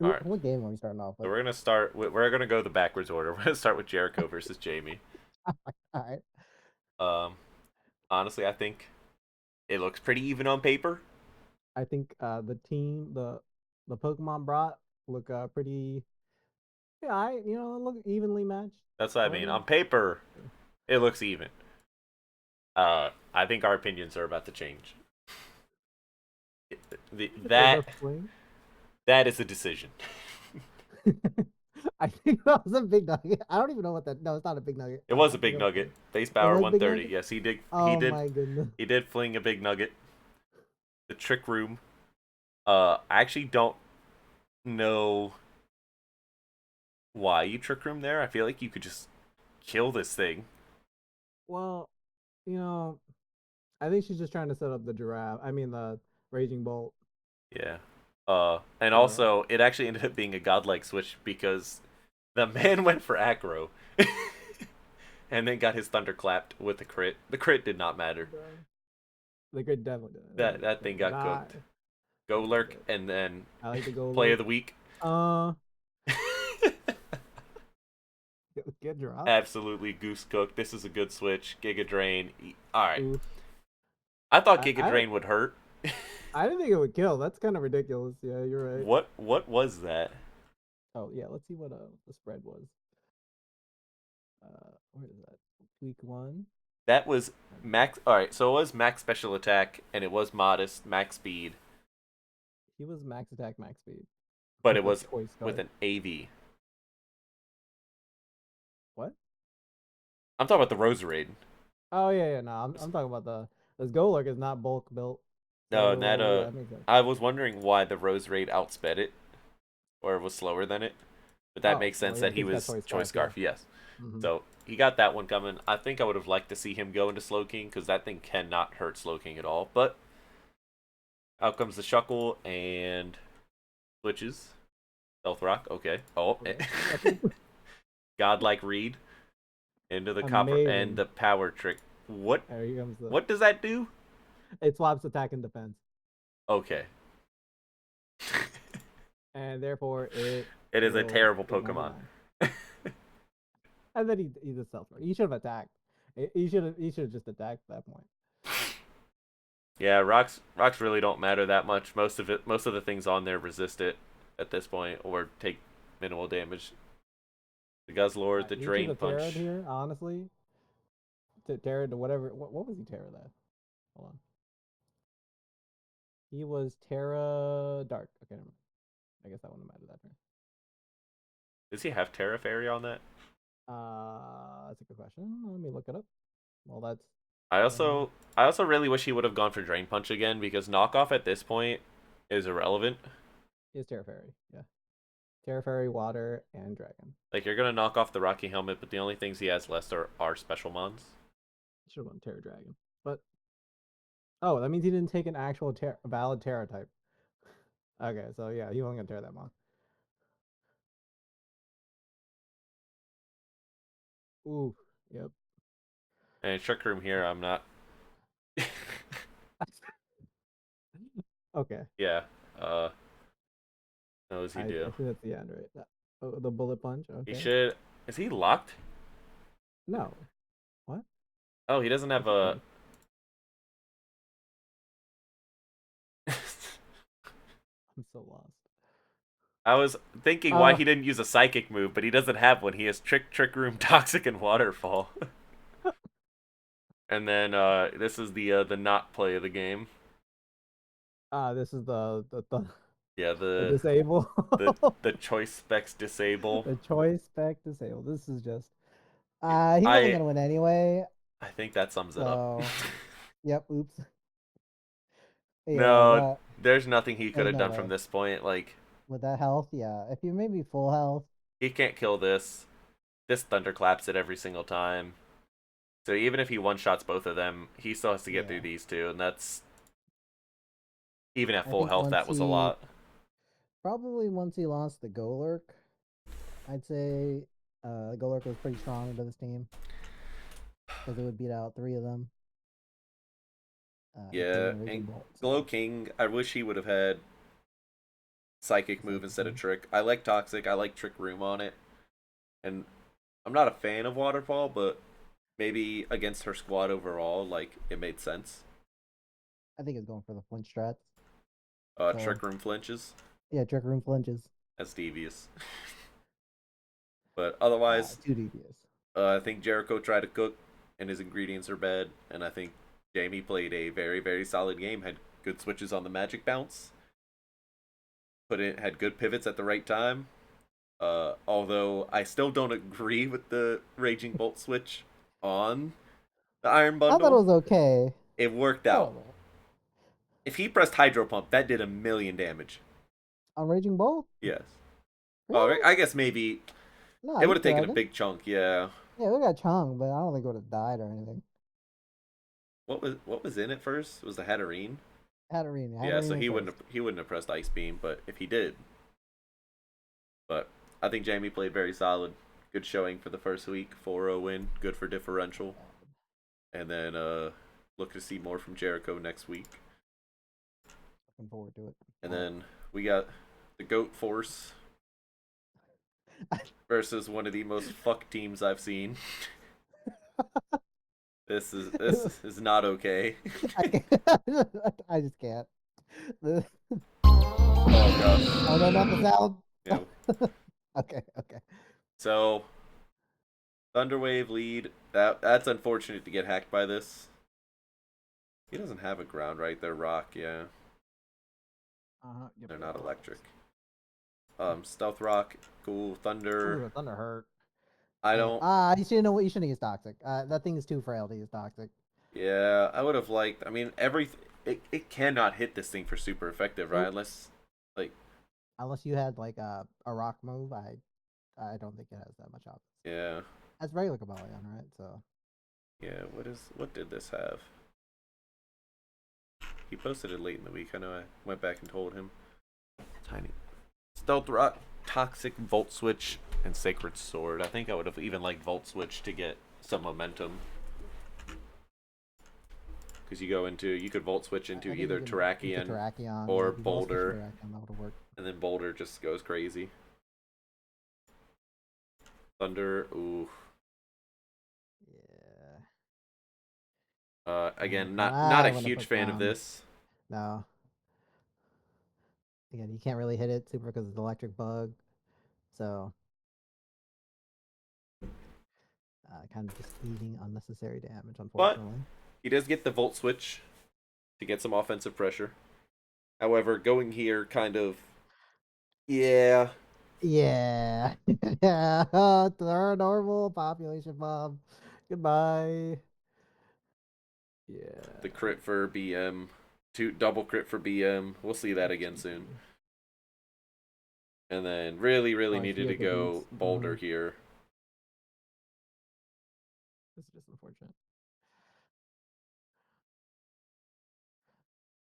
All right. What game are we starting off So with? we're gonna start. We're gonna go the backwards order. We're gonna start with Jericho versus Jamie. All right. Um, honestly, I think it looks pretty even on paper. I think the team the Pokemon brought look pretty yeah, look evenly matched. That's what I mean. However, On paper, it looks even. I think our opinions are about to change. there's a That swing. that is a decision. I think that was a big nugget. I don't even know what that. No, it's not a big nugget. It was I a think big it was. nugget. Base It power was a big 130. nugget. Yes, he did. He Oh did. my goodness. He did fling a big nugget. The trick room. I actually don't know why you trick room there. I feel like you could just kill this thing. Well, you know, I think she's just trying to set up the giraffe. I mean the raging bolt. Yeah. And So also, it actually ended up being a godlike switch because the man went for aggro and then got his thunder clapped with the crit. The crit did not matter. they could definitely do it. That thing got Die. cooked. Go lurk and then I like to go play of lurk. the week. Uh, get dropped. Absolutely goose cooked. This is a good switch. Giga Drain. All right. Oof. I thought I, Giga I Drain would hurt. I didn't think it would kill. That's kind of ridiculous. Yeah, you're right. What was that? Oh yeah, let's see what the spread was. Where is that? Week one. That was max. All right, so it was max special attack and it was modest max speed, He was max attack, max speed but it with a was choice with card. an AV. What? I'm talking about the Roserade. Oh yeah, yeah. No, I'm talking about this Golurk is not bulk built. No, and that So yeah, it makes sense. I was wondering why the Roserade outsped it or was slower than it, but that Oh makes well, sense yeah, that he because he's got was choice choice scarf. Yeah. scarf. Yes, Mm-hmm. so he got that one coming. I think I would have liked to see him go into Slow King because that thing cannot hurt Slow King at all. But out comes the Shuckle and switches. Stealth Rock. Okay. Oh, Okay. Shuckle. Godlike Read into the copper and Amazing. the power trick. What There he comes. what does that do? It swaps attack and defense, Okay. and therefore it It is a will terrible take 99. Pokemon. And then he's a self. He should have attacked. He should have just attacked at that point. Yeah, rocks really don't matter that much. Most of the things on there resist it at this point or take minimal damage. The Guzzlord, the He should Drain have Terra'd Punch. here, honestly. To Terra to whatever. What was he Terra that? Hold on. He was Terra Dark. Okay, never mind. I guess that wouldn't matter that turn. Does he have Terra Fairy on that? That's a good question. Let me look it up. Well, that's I uh, also I also really wish he would have gone for Drain Punch again because knockoff at this point is irrelevant. is Terra Fairy. Yeah, Terra Fairy, Water, and Dragon. Like you're gonna knock off the Rocky Helmet, but the only things he has left are special mons. Should have won Terra Dragon, but oh, that means he didn't take an actual valid Terra type. Okay, so yeah, he wasn't gonna tear that mon. Ooh, yep. And Trick Room here, I'm not. Okay, Yeah. Uh, what does he I do? think that's the end, right? Oh, the bullet punch. He Okay. should. Is he locked? No. What? Oh, he doesn't have It should a. be. I'm so lost. I was thinking why Uh, he didn't use a psychic move, but he doesn't have one. He has Trick Room, Toxic, and Waterfall. And then this is the not play of the game. this is Yeah, the disable. the the choice specs disable. The choice spec disable. This is just he wasn't I gonna win anyway. I think that sums it up. So yep, oops. Yeah, No, that there's nothing he could there's have no done from way. this point. Like With that health, yeah. If you maybe full health, he can't kill this. This thunderclaps it every single time. So even if he one shots both of them, he still has to get through yeah. these two, and that's even at I full think health. That was a lot. once he lost the Golurk, I'd say Golurk was pretty strong into this team because it would beat out three of them, Yeah, including and Raging Bolt. Glow So King, I wish he would have had psychic move Psychic instead of move. trick. I like toxic. I like trick room on it, and I'm not a fan of waterfall, but maybe against her squad overall, like it made sense. I think it's going for the flinch strats. So Trick room flinches. yeah, trick room flinches. That's devious. But otherwise, Too devious. I think Jericho tried to cook, and his ingredients are bad. And I think Jamie played a very, very solid game. Had good switches on the magic bounce. Had good pivots at the right time. Although I still don't agree with the Raging Bolt switch on the Iron I thought it Bundle. was okay. It worked I out. don't know. If he pressed Hydro Pump, that did a million damage. On Raging Bull? Yes. Oh, Really? I guess maybe No, it you would have taken a could. big chunk. Yeah. Yeah, we got Chung, but I don't think it would have died or anything. What was in it first? Was the Hatterene? Hatterene. Yeah. Hatterene So was first. he wouldn't have pressed Ice Beam, but if he did, but I think Jamie played very solid. Good showing for the first week. 4-0 win. Good for differential. And then look to see more from Jericho next week. Looking forward to it. And then we got the Goat Force versus one of the most fuck teams I've seen. This is not okay. I can't. I just can't. Oh gosh. Oh no, not the sound. Yeah. Okay, okay. So Thunderwave lead. That's unfortunate to get hacked by this. He doesn't have a ground, right? They're rock, yeah. Yep, They're they're not all rocks. electric. Stealth rock, cool. Thunder. Ooh, Thunder hurt. I Dang it. don't. You should know what you shouldn't use toxic. That thing is too frail to use toxic. Yeah, I would have liked. I mean, it cannot hit this thing for super effective, right? Nope. Unless like Unless you had like a rock move, I don't think it has that much options. yeah, That's regular Cabalion, right? So yeah. What did this have? He posted it late in the week. I know I went back and told him. Tiny stealth rock, toxic volt switch, and sacred sword. I think I would have even liked volt switch to get some momentum. Because you could volt switch into I think either you could Terrakion Terrakion. Yeah, or if you both switch Boulder, Terrakion, that would have worked. and then Boulder just goes crazy. Thunder, ooh. Yeah. Again, not I a want to huge put fan of ground. this. No. Again, you can't really hit it super because of the electric bug. So kind of just eating unnecessary damage, But unfortunately. he does get the volt switch to get some offensive pressure. However, going here kind of yeah. Yeah. Yeah. Third normal population bomb. Goodbye. The Yeah. crit for BM, two double crit for BM. We'll see that That's again soon. cheesy. And then really, really Oh, needed she to had the boots. go Boulder here. This is just unfortunate.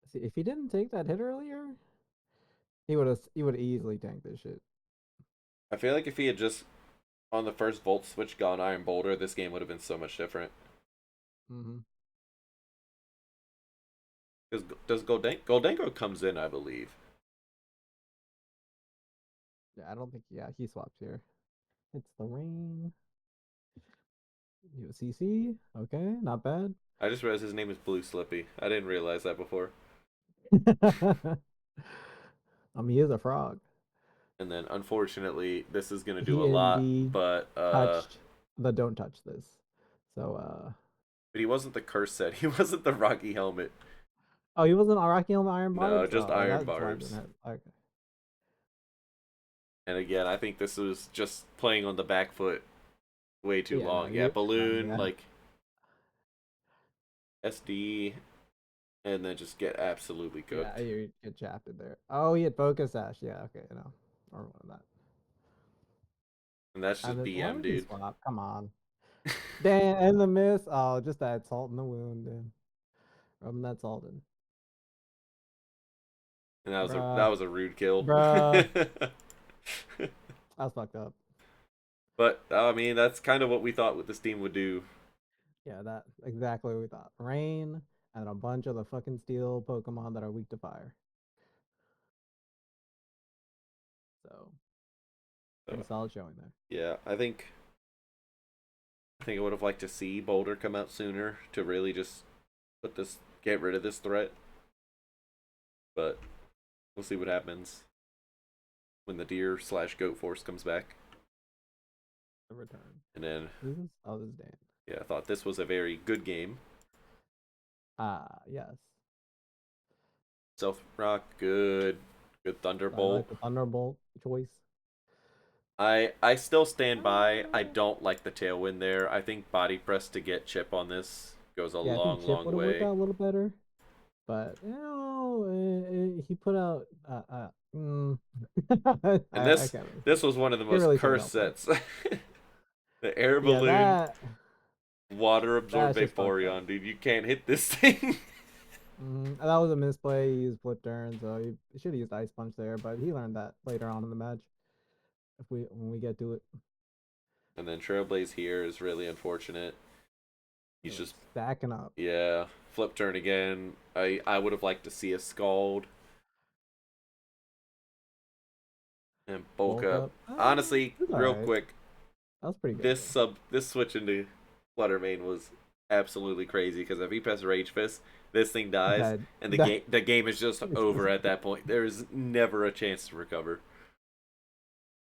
See, if he didn't take that hit earlier, he would easily tank this shit. I feel like if he had just on the first Volt switch gone Iron Boulder, this game would have been so much different. Mm-hmm. Because does Goldenko comes in, I believe. Yeah, I don't think. Yeah, he swaps here. It's the rain. UCC. Okay, not bad. I just realized his name is Blue Slippy. I didn't realize that before. He is a frog. And then unfortunately, this is gonna do a He lot, indeed but touched the don't touch this. So he wasn't the curse set. He wasn't the Rocky helmet. oh, he wasn't Rocky on the Iron No, Barbs? just Oh, Iron that's why I didn't Barbs. have okay. And again, I think this was just playing on the back foot way too Yeah, no, long. Yeah, balloon yeah. like SD, and then just get absolutely Yeah, cooked. you get shafted there. Oh, he had focus sash. Yeah, okay, no. Or one of that. And that's And just then why BM, would he dude. swap? Come on. Damn, and the miss. Oh, just that salt in the wound, then. Rubbing that salt in. And that Bruh. was a rude kill. Bruh. That's fucked up. But I mean, that's kind of what we thought what this team would do. Yeah, that exactly what we thought. Rain and a bunch of the fucking steel Pokemon that are weak to fire. So So, pretty solid showing there. yeah, I think I would have liked to see Boulder come out sooner to really just get rid of this threat. But we'll see what happens when the deer/goat force comes back. The return. And then, This is Dan. yeah, I thought this was a very good game. Ah, yes. Self Rock, good I Thunderbolt. like the Thunderbolt choice. I still stand by. I Uh, don't like the tailwind there. I think body press to get chip on this goes a yeah, I think long, Chip long would have worked way. out a little better, but he put out. And I this can't really say. this was one of the Can't most really say cursed well played. sets. The air Yeah, balloon, water absorb that's just fucked up. Vaporeon, dude. You can't hit this thing. That was a misplay. He used flip turn, so he should have used Ice Punch there, but he learned that later on in the match. If we when we get to it, And then Trailblaze here is really unfortunate. He's really just, stacking up. yeah, flip turn again. I would have liked to see a Scald and bulk Bulk up. up. Honestly, It's all real right. quick, That was pretty good this though. this switch into Fluttermane was absolutely crazy because if he presses Rage Fist, this thing dies, That and the that game is just it's over at that point. There is never a chance to recover.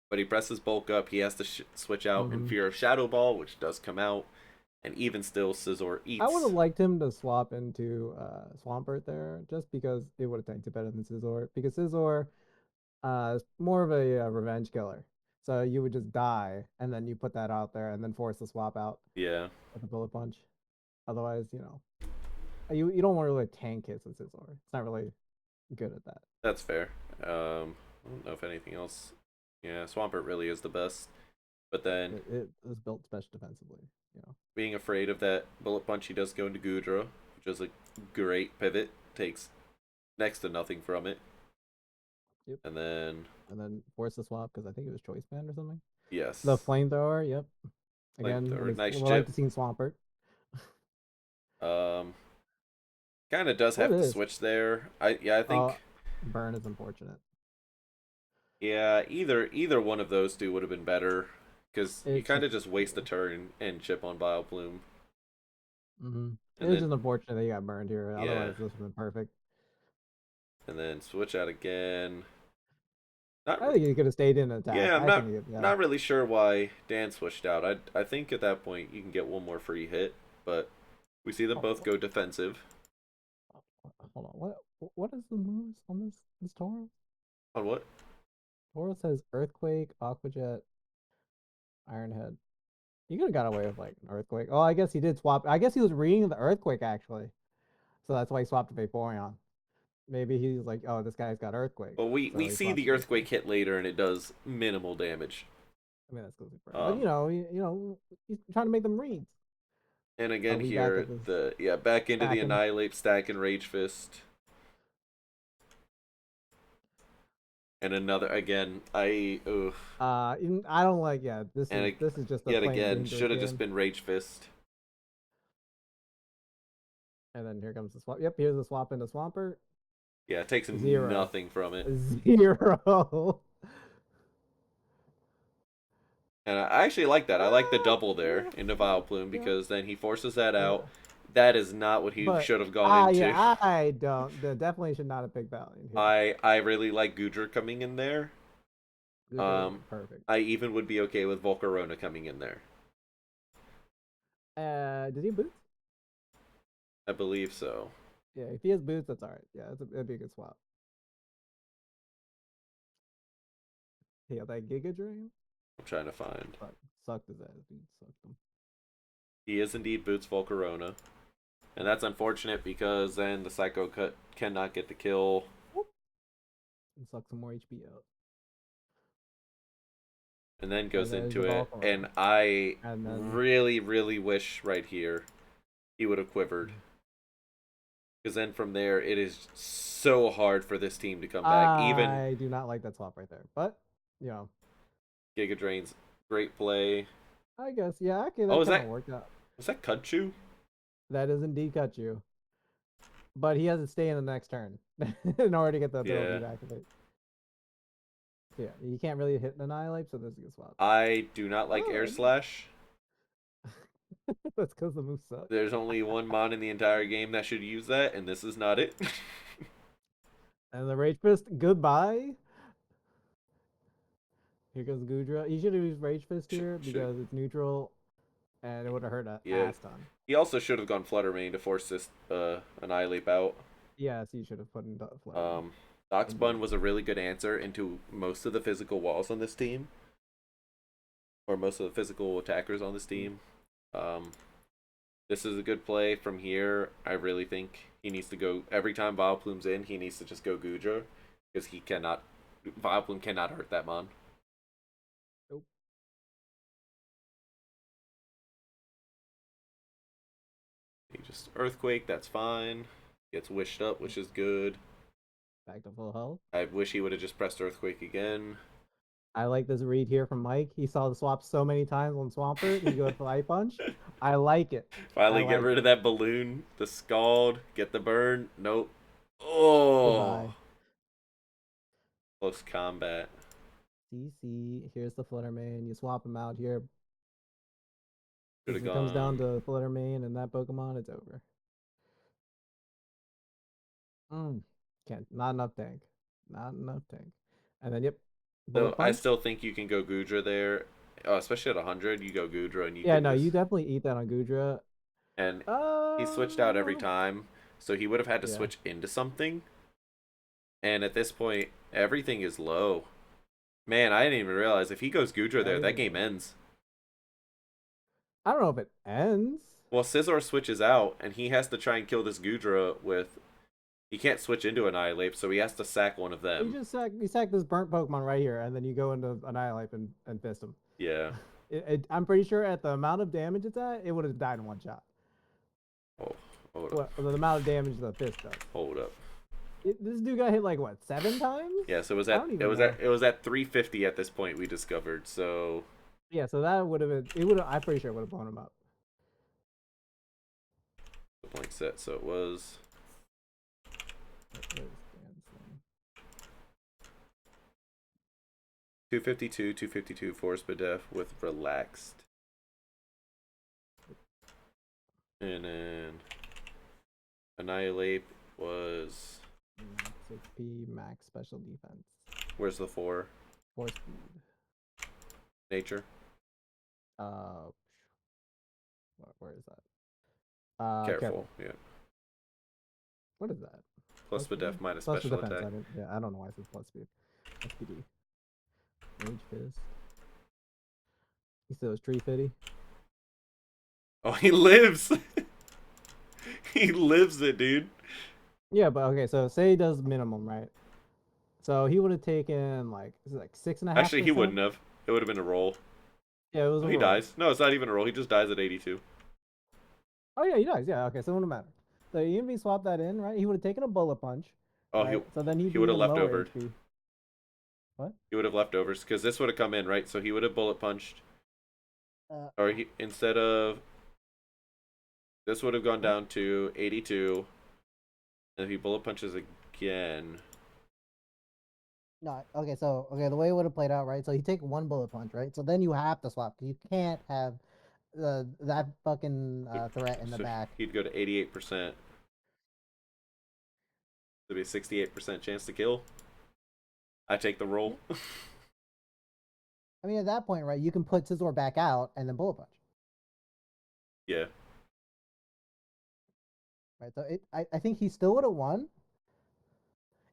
But he presses bulk up. He has to switch out in mm-hmm. fear of Shadow Ball, which does come out, and even still, Scizor I would have eats. liked him to swap into Swampert there, just because it would have tanked it better than Scizor. Because Scizor is more of a revenge killer. So you would just die, and then you put that out there, and then force the swap out Yeah, with a bullet punch. Otherwise, you don't want to really tank hits with Scizor. It's not really good at that. that's fair. I don't know if anything else. Yeah, Swampert really is the best. But then It is built special defensively. You know. being afraid of that bullet punch, he does go into Gudra, which is a great pivot. Takes next to nothing from it. Yep. And then, And then force the swap because I think it was choice band or something. The yes, flamethrower. Yep. Again, flamethrower, nice would like chip. to see Swampert. Um, Kind of does What have to is? switch there. I Oh, think, burn is unfortunate. yeah, either one of those two would have been better because you It's kind just of just waste a turn and chip on Bioplume, It and was then just unfortunate that he got burned here. yeah, Otherwise, this would have been perfect. and then switch out again. Not, I think he could have stayed in attack. yeah, I'm I think not yeah. not really sure why Dan switched out. I think at that point you can get one more free hit, but we see them Oh, both go defensive. hold on. What is the moves on this Tauros? On what? Tauros has Earthquake, Aqua Jet, Iron Head. He could have got away with like an Earthquake. Oh, I guess he did swap. I guess he was reading the Earthquake actually, so that's why he swapped to Vaporeon. Maybe he's like, oh, this guy's got Earthquake, Well, we so he see swapped the to earthquake Vaporeon. hit later, and it does minimal damage. I mean, that's goes for him. But Um, he's trying to make them reads. and Are again we back here, at this the yeah back into the stacking? annihilate stack and rage fist. And another again, I don't like. Yeah, this and is this is just a yet plain again dangerous should have just game. been Rage Fist. And then here comes the swap. Yep, here's the swap into Swampert. Yeah, it takes Zero. nothing from it. Zero. And I actually like that. I like the double there Yeah, into yeah, Vileplume yeah, because then he forces that out. yeah. That is not what he But should have gone into. yeah, I don't. Definitely should not have picked Valiant here. I really like Gudra coming in there. Goodra would have Um, been perfect. I even would be okay with Volcarona coming in there. Does he have boots? I believe so. Yeah, if he has boots, that's all right. Yeah, that'd be a good swap. He got that Giga Drain. I'm trying to find. Sucked his ass, dude. Sucked him. He is indeed Boots Volcarona. And that's unfortunate because then the Psycho Cut cannot get the kill. And suck some more HP out. And then And goes there's into the it. Volcarona. And I And then really, really wish right here he would have quivered. Because then from there, it is so hard for this team to come back. Even I do not like that swap right there. But, you know, Giga Drain's great play. I guess, yeah, okay, Oh, that kind of worked out. was that Kudchu? That is indeed cut you. But he has to stay in the next turn in order to get the ability Yeah. to activate. Yeah, you can't really hit an annihilate, so this gets swapped. I do not like Oh, Air I did. Slash. That's because the move sucks. There's only one mon in the entire game that should use that, and this is not it. And the Rage Fist, goodbye. Here goes Gudra. You should have used Rage Fist should, here should because it's neutral and it would have hurt a Yeah. ass ton. He also should have gone Flutter Mane to force this Annihilate out. Yes, you should have put in Flutter Mane. Um, Dox Indeed. Bun was a really good answer into most of the physical walls on this team, or most of the physical attackers on this team. Um, this is a good play from here. I really think he needs to go every time Vileplume's in. He needs to just go Gudra because he cannot. Vileplume cannot hurt that mon. Nope. He just Earthquake. That's fine. Gets wished up, which is good. Back to full health. I wish he would have just pressed Earthquake again. I like this read here from Mike. He saw the swap so many times on Swampert. He goes for Light Punch. I like it. Finally I get like rid it. of that balloon. The Scald. Get the burn. Nope. Oh. Goodbye. Close combat. CC. Here's the Flutter Mane. You swap him out here. Could If have it comes down gone. to Flutter Mane and that Pokemon, it's over. Can't. Not enough tank. Not enough tank. And then, yep. Bullet So I Punch. still think you can go Gudra there. Especially at 100, you go Gudra and you Yeah, can no, just. you definitely eat that on Gudra. And he switched out every Uh, time. So he would have had to yeah. switch into something. And at this point, everything is low. Man, I didn't even realize if he goes Gudra there, that Everything's game low. ends. I don't know if it ends. Well, Scizor switches out, and he has to try and kill this Gudra with. He can't switch into Annihilate, so he has to sack one of You them. just sack this burnt Pokemon right here, and then you go into Annihilate and fist him. Yeah. I'm pretty sure at the amount of damage it's at, it would have died in one shot. Oh, hold up. Well, the amount of damage the fist does. Hold up. This dude got hit like what 7 times? Yeah, so I don't even know. it was at 350 at this point we discovered. So Yeah, so that would have been. It would. I'm pretty sure it would have blown him up. the blank set. So it was Where's Dan's thing? 252, 252 force def with relaxed, and then Annihilate was. Max HP, max special defense, Where's the 4? force speed. Nature. Uh, where is that? Careful. Careful. Yeah. What is that? Plus the speed? def minus Plus the special defense. attack. I didn't. Yeah, I don't know why it says plus speed. SPD. Rage fist. He still was tree fitty. Oh, he lives. He lives it, dude. Yeah, but okay. So say he does minimum, right? So he would have taken like is it like six and a half Actually, he percent. wouldn't have. It would have been a roll. Yeah, it was Oh, a he roll. dies. No, it's not even a roll. He just dies at 82. Oh yeah, he does. Yeah, okay. So it wouldn't matter. So even if he swapped that in, right? He would have taken a bullet punch, Oh, right? So then he'd he be would have even left lower over. HP. What? He would have leftovers because this would have come in, right? So he would have bullet punched, Uh, or he instead of this would have gone what? down to 82, and if he bullet punches again, No, okay, so the way it would have played out, right? So you take one bullet punch, right? So then you have to swap because you can't have that fucking threat in the so back. he'd go to 88%. There'd be a 68% chance to kill. I take the roll. I mean, at that point, right? You can put Scizor back out and then bullet punch, Yeah, right? So I think he still would have won,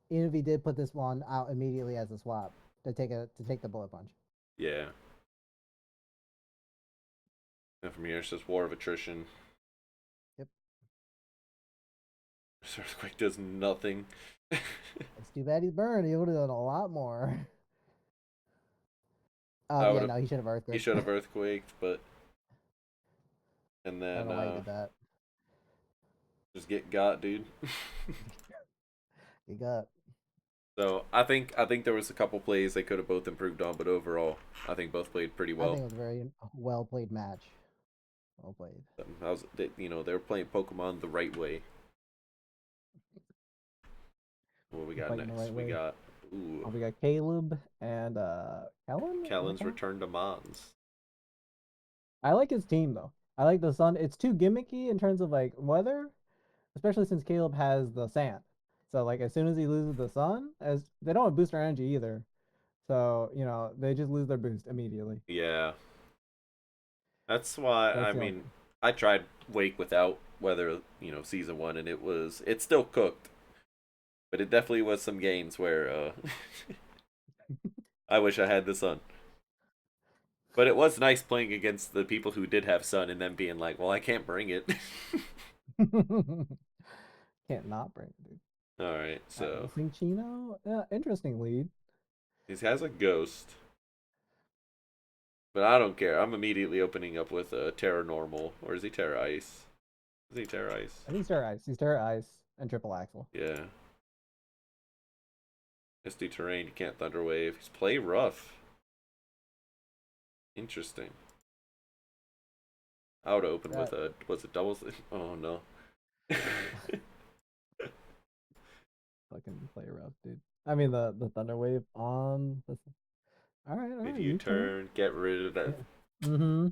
even if he did put this one out immediately as a swap to take the bullet punch. yeah. And from here, it's just war of attrition. Yep. This earthquake does nothing. It's too bad he's burned. He would have done a lot more. I would Yeah, have. no, he should have He earthquake. should have earthquaked, but and I don't then know why he did that. just get got, dude. He got. So I think there was a couple plays they could have both improved on, but overall, I think both played pretty I well. think it was a very well played match. Well played. They were playing Pokemon the right way. What we got Fighting the next? right way. Ooh, Oh, we got Caleb and Kellen in the Kellen's count. return to Mons. I like his team though. I like the sun. It's too gimmicky in terms of like weather, especially since Caleb has the sand. So like as soon as he loses the sun, as they don't have booster energy either. So, they just lose their boost immediately. Yeah, that's why. That's I the only mean, thing. I tried Wake without weather, season one, and it's still cooked, but it definitely was some games where I wish I had the sun. But it was nice playing against the people who did have sun and then being like, well, I can't bring it. Can't not bring it, dude. All right, All right, so Cincino, yeah, interesting lead. he has a ghost, but I don't care. I'm immediately opening up with a Terra Normal, or is he Terra Ice? Is he Terra Ice? I think he's Terra Ice. He's Terra Ice and Triple Axle. Yeah. Misty Terrain, you can't Thunder Wave. He's play rough. Interesting. I would open That with a, was it doubles? Oh no. fucking play rough, dude. I mean the Thunder Wave on this. All Mid right, U U turn. turn, get rid of that Yeah. Mm-hmm.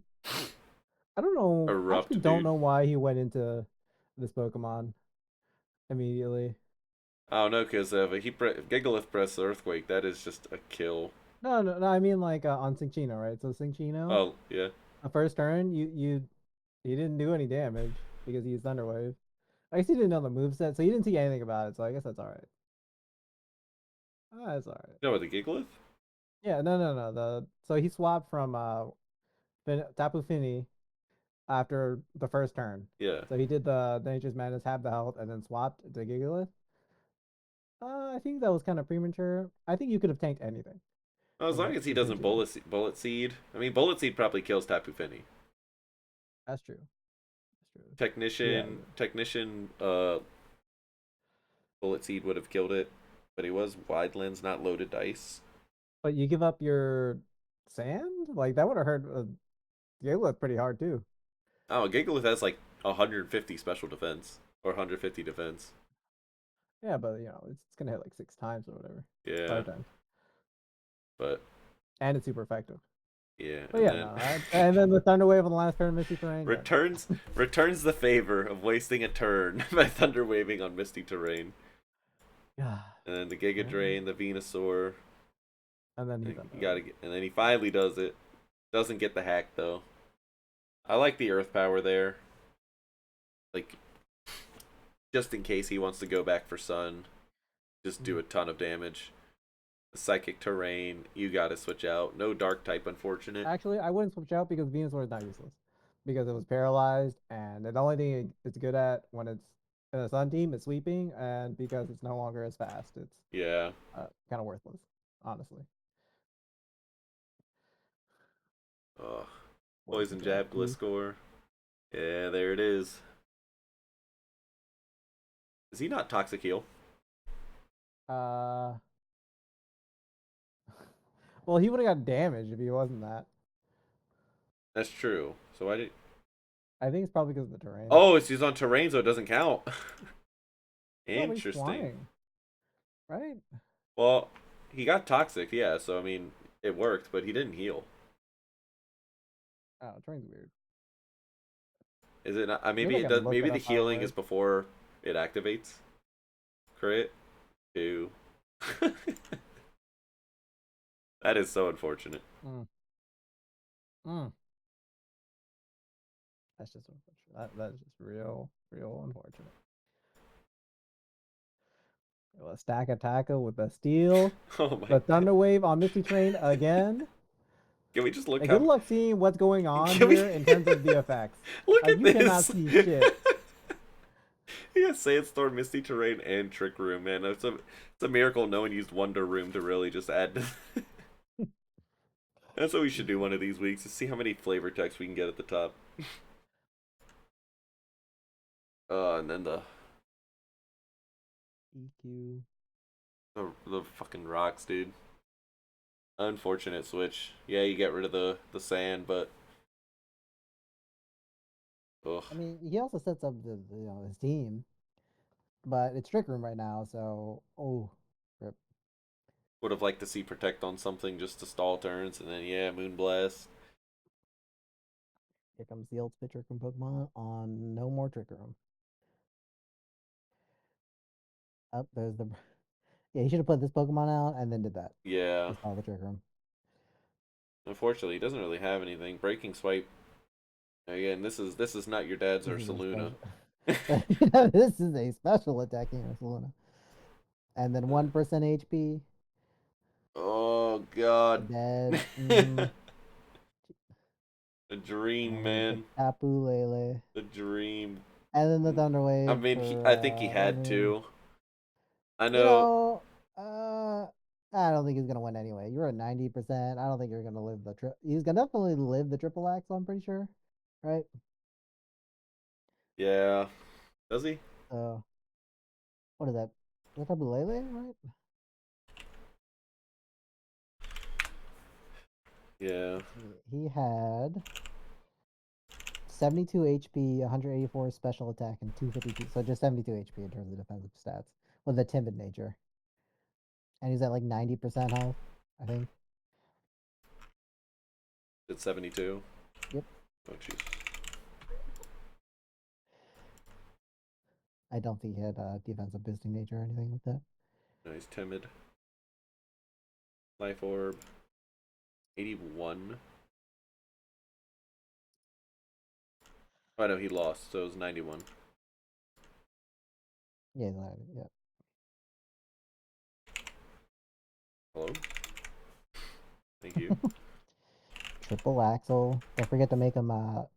I don't know. I actually erupt don't dude. know why he went into this Pokemon immediately. I don't know, because if Gigalith press Earthquake, that is just a kill. No, no, no. I mean like on Cinccino, right? So Cinccino, Oh, yeah. the first turn, he didn't do any damage because he used Thunder Wave. I guess he didn't know the move set, so he didn't see anything about it. So I guess that's all right. That's all right. No, with the Gigalith? Yeah, no, no, no. So he swapped from Tapu Fini after the first turn. Yeah. So he did the Nature's Madness, have the health, and then swapped to Gigalith. I think that was kind of premature. I think you could have tanked anything Well, as with long as he with doesn't Cinccino. Bullet Seed. I mean, Bullet Seed probably kills Tapu Fini. That's true. That's true. Yeah, Technician, Bullet Seed would have killed it, but he was wide lens, not loaded dice. but you give up your sand, like that would have hurt Gigalith pretty hard too. Oh, Gigalith has like 150 special defense or 150 defense. Yeah, but it's gonna hit like 6 times or whatever, Yeah, 5 times, but and it's super effective. yeah, But and yeah, then no, and then the Thunder Wave on the last turn, Misty Terrain. Yeah, returns no. returns the favor of wasting a turn by thunder waving on Misty Terrain, Yeah, and then the Giga and Drain, the Venusaur. then he And Thunder you Wave. gotta get, and then he finally does it. Doesn't get the hack though. I like the Earth power there, like just in case he wants to go back for Sun, just do Mhm. a ton of damage. The Psychic Terrain, you gotta switch out. No Dark type, unfortunate. Actually, I wouldn't switch out because Venusaur is not useless because it was paralyzed, and the only thing it's good at when it's in a Sun team is sweeping, and because it's no longer as fast, it's Yeah. kind of worthless, honestly. Ugh. Poison Poison Jab Jab, too. Gliscor. Yeah, there it is. Is he not Toxic Heal? Uh, well, he would have got damage if he wasn't that. That's true. So I did. I think it's probably because of the terrain. Oh, it's he's on terrain, so it doesn't count. No, but he's Interesting. flying, right? Well, he got toxic, yeah. So I mean, it worked, but he didn't heal. Oh, terrain's weird. Is it not? Maybe Maybe I it can does. look Maybe it the up how it healing is works. before it activates. Crit two. That is so unfortunate. Mm, mm. That's just unfortunate. That is just real unfortunate. A stack attacker with the steel, Oh my the god! thunder wave on Misty Train again. Can we just look And good how? luck seeing what's going on Can we here in terms of the effects. look Like at you cannot this? see shit. Yeah, Sandstorm, Misty Terrain, and Trick Room. Man, it's a miracle no one used Wonder Room to really just add. That's what we should do one of these weeks. To see how many flavor texts we can get at the top. And then EQ. the fucking rocks, dude. Unfortunate switch. Yeah, you get rid of the sand, but ugh. I mean, he also sets up his team, but it's Trick Room right now, so rip. Would have liked to see Protect on something just to stall turns, and then yeah, Moonblast. Here comes the old Trick Room Pokemon on no more Trick Room. Up there's the yeah. You should have put this Pokemon out and then did that. Yeah. Just all the Trick Room. Unfortunately, he doesn't really have anything. Breaking Swipe. Again, this is not your dad's This is a Ursaluna. special. This is a special attacking Ursaluna. And then 1% HP. Oh God. Dead. A dream, And here's the man. Tapu Lele. A dream. And then the Thunder I Wave mean, for I think he had Emu. to. I You know. know, I don't think he's gonna win anyway. You're at 90%. I don't think you're gonna live the trip. He's gonna definitely live the triple axle. I'm pretty sure, right? Yeah. Does he? So what is that? Is that Tapu Lele, right? Yeah. He had 72 HP, 184 special attack, and 252. So just 72 HP in terms of defensive stats with a timid nature. And he's at like 90% health, I think. It's 72. Yep. Oh jeez. I don't think he had defensive boosting nature or anything like that. No, he's timid. Life Orb. 81. Oh no, he lost, so it was 91. Yeah, yeah. Hello? Thank you. Triple axle. Don't forget to make him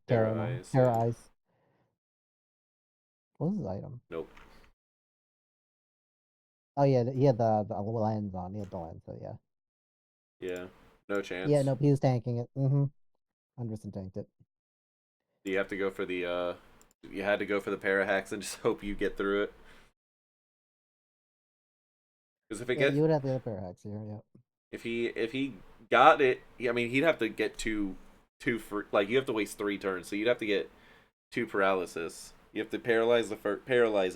Terra Ice, Terra yeah. Ice. What was his item? Nope. Oh yeah, he had the lens on. He had the lens, so yeah. Yeah. No Yeah, chance. nope, he was tanking it. 100% tanked it. Do you have to go for the you had to go for the Parahacks and just hope you get through it? Because if it Yeah, gets you would have the other Parahax here, yeah. if he got it, I mean he'd have to get two for like you have to waste 3 turns, so you'd have to get 2 paralysis. You have to paralyze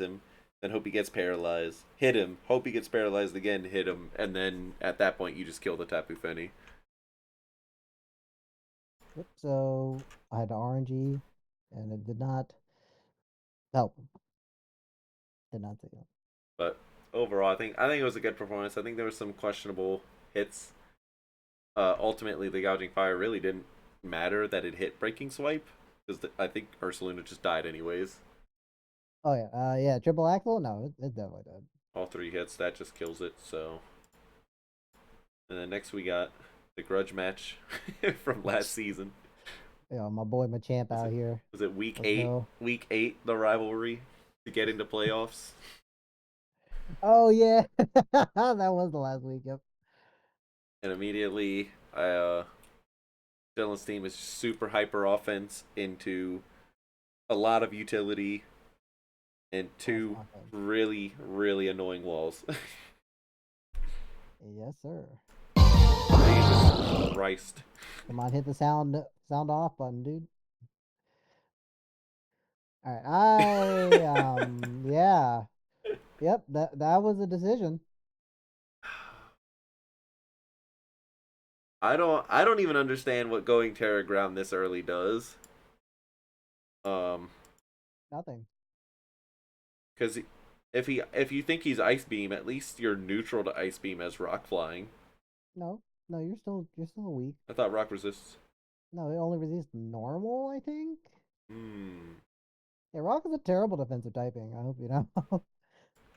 him, then hope he gets paralyzed, hit him, hope he gets paralyzed again, hit him, and then at that point you just kill the Tapu Fini. Yep, so I had RNG and it did not help. Did not take it. But overall, I think it was a good performance. I think there was some questionable hits. Ultimately, the gouging fire really didn't matter that it hit breaking swipe because I think Ursaluna just died anyways. Oh yeah, yeah, triple axle? No, it definitely did. All 3 hits that just kills it. So, and then next we got the grudge match from last season. Yeah, my boy Machamp Was out it here. was it week Let's eight? go. Week 8, the rivalry to get into playoffs, Oh yeah. That was the last week, yep. and immediately Dylan's team is super hyper offense into a lot of utility and Plus 2 offense. really really annoying walls. Yes, sir. Jesus Christ. Come on, hit the sound off button, dude. All right, yeah, yep. That was a decision. I don't even understand what going Terra Ground this early does. Um, Nothing. because if you think he's Ice Beam, at least you're neutral to Ice Beam as Rock Flying. No, no, you're still weak. I thought Rock resists. No, it only resists normal, I think. Hmm. Yeah, Rock is a terrible defensive typing. I hope you know.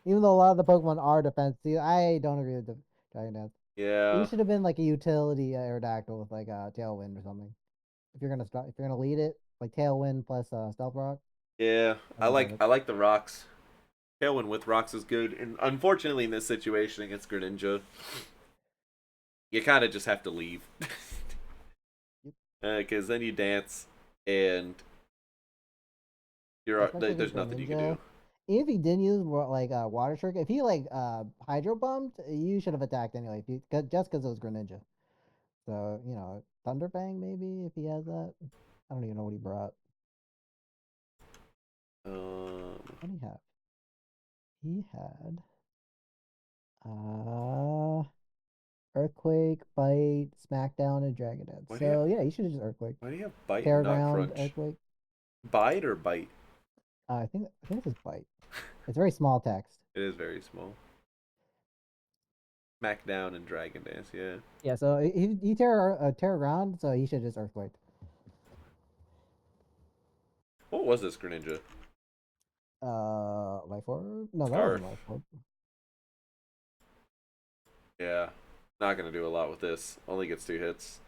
Even though a lot of the Pokemon are defensive, I don't agree with the Dragon Dance. He Yeah. should have been like a utility Aerodactyl with like a Tailwind or something. If you're gonna lead it, like Tailwind plus Stealth Rock, Yeah. that'd I be like perfect. I like the rocks. Tailwind with rocks is good, and unfortunately in this situation against Greninja, you kind of just have to leave. Yep. Because then you dance, and Especially there's against nothing you can Greninja. do. If he didn't use like Water Trick, if he like Hydro Bumped, you should have attacked anyway. Just because it was Greninja. So Thunder Fang maybe if he has that. I don't even know what he brought. Um, What did he have? He had uh Earthquake, Bite, Smackdown, and Dragon Dance. Why do you So yeah, you should have just Earthquake. why do you have bite and Terra not Ground, crunch? Earthquake. Bite or bite? I think it's just Bite. It's very small text. It is very small. Smackdown and Dragon Dance, yeah. Yeah, so he Terra Ground, so he should just Earthquake. What was this Greninja? Life Orb? No, that wasn't Scarf. Life Orb. Yeah. Not gonna do a lot with this. Only gets 2 hits.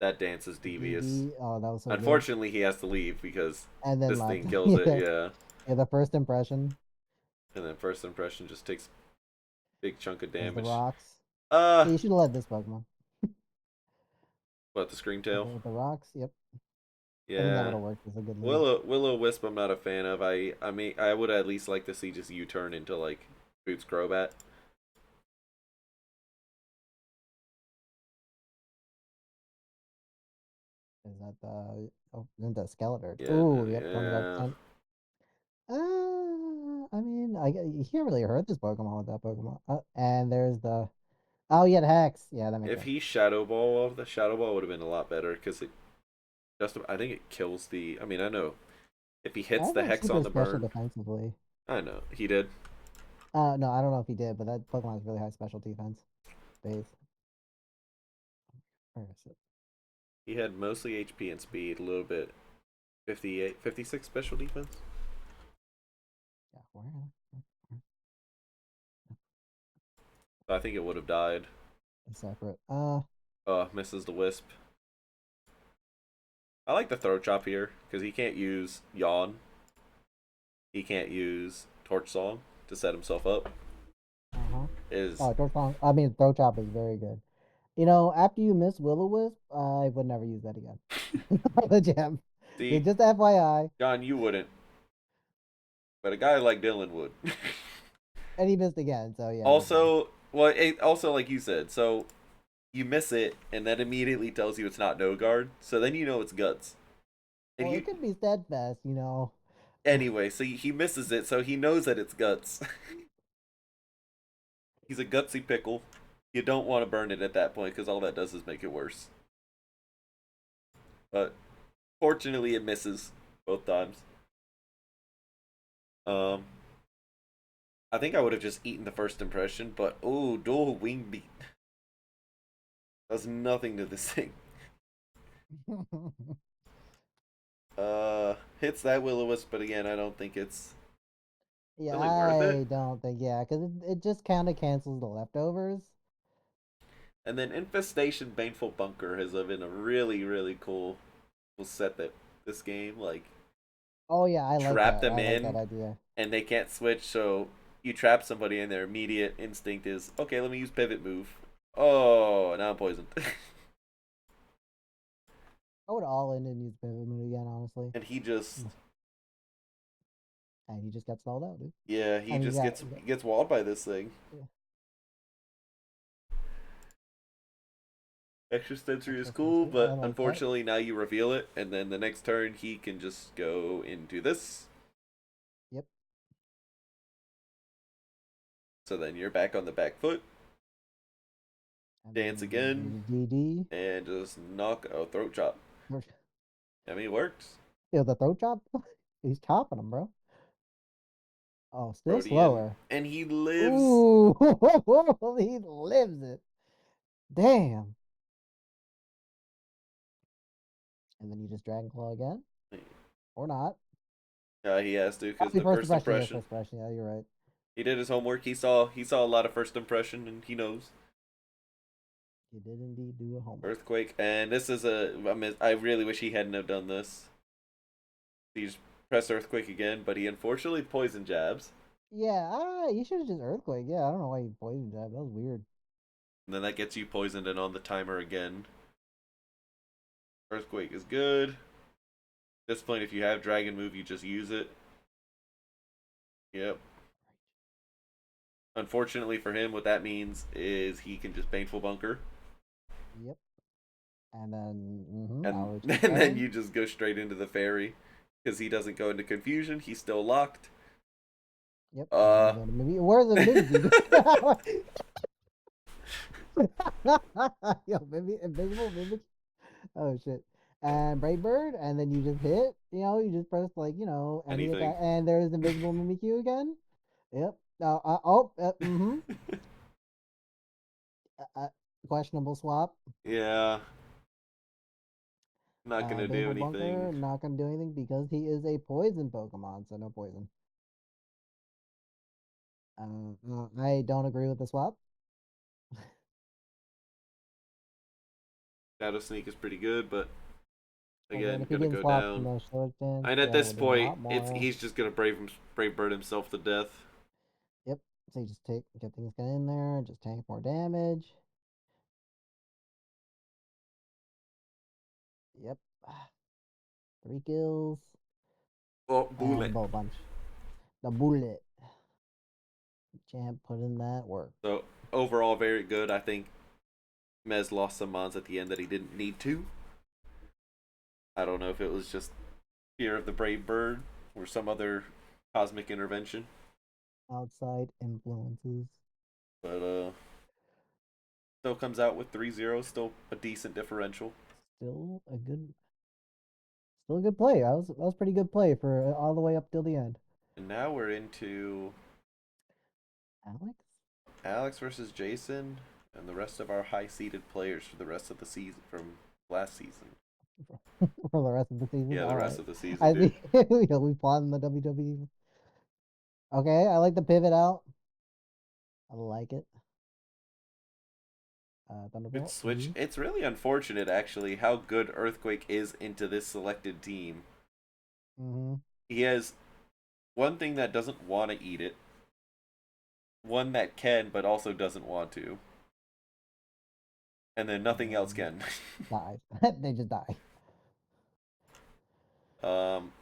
That dance is devious. DD. Oh, that was so good. Unfortunately, he has to leave because And then this left. thing kills it, Yeah, yeah. yeah. The first impression And then first impression just takes a big chunk of is the damage. rocks. Uh, Yeah, you should have led this Pokemon what, the Scream with Tail? with the rocks. Yep, I think that would Yeah. have worked as a good lead. Willow Wisp I'm not a fan of. I mean I would at least like to see just U-turn into like Boots Crobat. Is that the into Skeletor? Yeah, Ooh, yep, yeah. 25%. I mean, you can't really hurt this Pokemon with that Pokemon. And there's the oh yeah, the Hex. Yeah, that makes If sense. he Shadow Ball off, the Shadow Ball would have been a lot better because it just I think it kills the. I mean I know if he I hits have the a Hex super on the special burn, defensively. I know he did. No, I don't know if he did, but that Pokemon has really high special defense base. Where is it? He had mostly HP and speed, a little bit 58, 56 special defense. Yeah, where So I think it would have died. is separate? Misses the Wisp. I like the Throat Chop here because he can't use Yawn. He can't use Torch Song to set himself up. Uh-huh. Is Oh, Torchfang. I mean, Throat Chop is very good. You know, after you miss Will-O-Wisp, I would never use that again. The gem. Yeah, see, just FYI. John, you wouldn't, but a guy like Dylan would. And he missed again, so yeah, never mind. Also, well, also like you said, so you miss it, and that immediately tells you it's not no guard. So then you know it's guts. And Well, you it could be steadfast, you know. anyway, so he misses it, so he knows that it's guts. He's a gutsy pickle. You don't want to burn it at that point because all that does is make it worse. But fortunately, it misses both times. Um, I think I would have just eaten the first impression, but oh, dual wing beat does nothing to this thing. Hits that Will-O-Wisp, but again, I don't think it's Yeah, really worth it. I don't think, yeah, because it just kind of cancels the leftovers. And then Infestation Baneful Bunker has been a really, really cool set that this game like Oh, yeah, I like trap that. them I like that in idea. and they can't switch, so you trap somebody and their immediate instinct is okay, let me use pivot move. Oh, now I'm poisoned. I would all in and use Pivot Moon again, honestly. And he just And he just got stalled out, dude. yeah, I he mean, just gets walled by this thing. yeah. Extra Sensory is Extra cool, sensory. I but like that. unfortunately now you reveal it, and then the next turn he can just go into this. Yep. So then you're back on the back foot, And dance then you again, do the DD. and just knock a throat chop. I mean, it works. Yeah, the throat chop. He's chopping him, bro. Oh, still Protean, slower. and he lives. Ooh, he lives it. Damn. And then you just Dragon Claw again, or not? He has to Oh, because the the first first impression. Yeah, impression. first impression. Yeah, you're right. He did his homework. He saw a lot of first impression, and he knows You did indeed do a homework. earthquake. And this is a. I mean, I really wish he hadn't have done this. He just pressed earthquake again, but he unfortunately poison jabs, Yeah, you should have just Earthquake. Yeah, I don't know why you poisoned that. That was weird. and then that gets you poisoned and on the timer again. Earthquake is good. At this point, if you have dragon move, you just use it. Yep. Unfortunately for him, what that means is he can just baneful bunker, Yep. And then, and our and then turn. you just go straight into the fairy because he doesn't go into confusion. He's still locked. Yep, and then you Uh, go to Mimikyu. Where's the Mimikyu? Yo, invisible Mimikyu. Oh shit. And Brave Bird, and then you just hit. You just press like any anything. attack, and there's invisible Mimikyu again. Yep. Oh. Mm-hmm. Uh, uh, Questionable swap. Yeah, not gonna do Invisible anything. Bunker, not gonna do anything because he is a poison Pokemon, so no poison. I don't agree with the swap. Shadow Sneak is pretty good, but Again, again, if he gonna didn't go swap from down. the short stance, And at that this would have been a point, lot it's more. he's just gonna brave bird himself to death. Yep. So you just get things get in there, just tank more damage. Yep. 3 kills Oh, and bullet. bullet punch. The bullet. Champ put in that work. So overall, very good. I think Mez lost some mons at the end that he didn't need to. I don't know if it was just fear of the brave bird or some other cosmic intervention, Outside influences. but still comes out with 3-0, still a decent differential. Still a good Still a good play. That was pretty good play for all the way up till the end. And now we're into Alex? Alex versus Jason and the rest of our high seeded players for the rest of the season from last season. For the rest of the season. Yeah, the All rest right. of the season, I dude. think we plot in the WWE. Okay, I like the pivot out. I like it. Good Thunderbolt. switch. It's really unfortunate, actually, how good Earthquake is into this selected team. Mm-hmm. He has one thing that doesn't want to eat it, one that can but also doesn't want to, and then And nothing else then can. dies. They just die. um,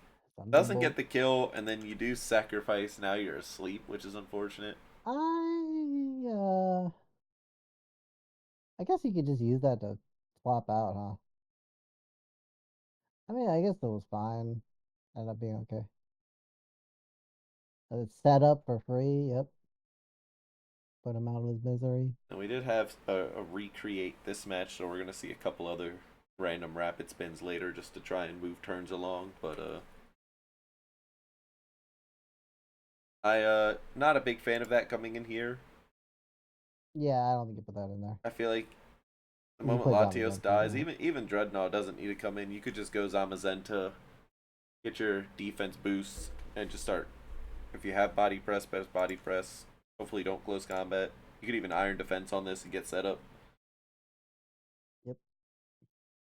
doesn't Thunderbolt. get the kill, and then you do sacrifice. Now you're asleep, which is unfortunate. I guess you could just use that to swap out, huh? I mean, I guess it was fine. Ended up being okay. It's set up for free. Yep. Put him out of his misery. And we did have a recreate this match, so we're gonna see a couple other random rapid spins later just to try and move turns along. But I not a big fan of that coming in here. Yeah, I don't think you put that in there. I feel like the You moment put Latios Zamazenta in dies, there. even Dreadnought doesn't need to come in. You could just go Zamazenta, get your defense boosts, and just start. If you have body press, best body press. Hopefully, don't close combat. You could even iron defense on this and get set up. Yep.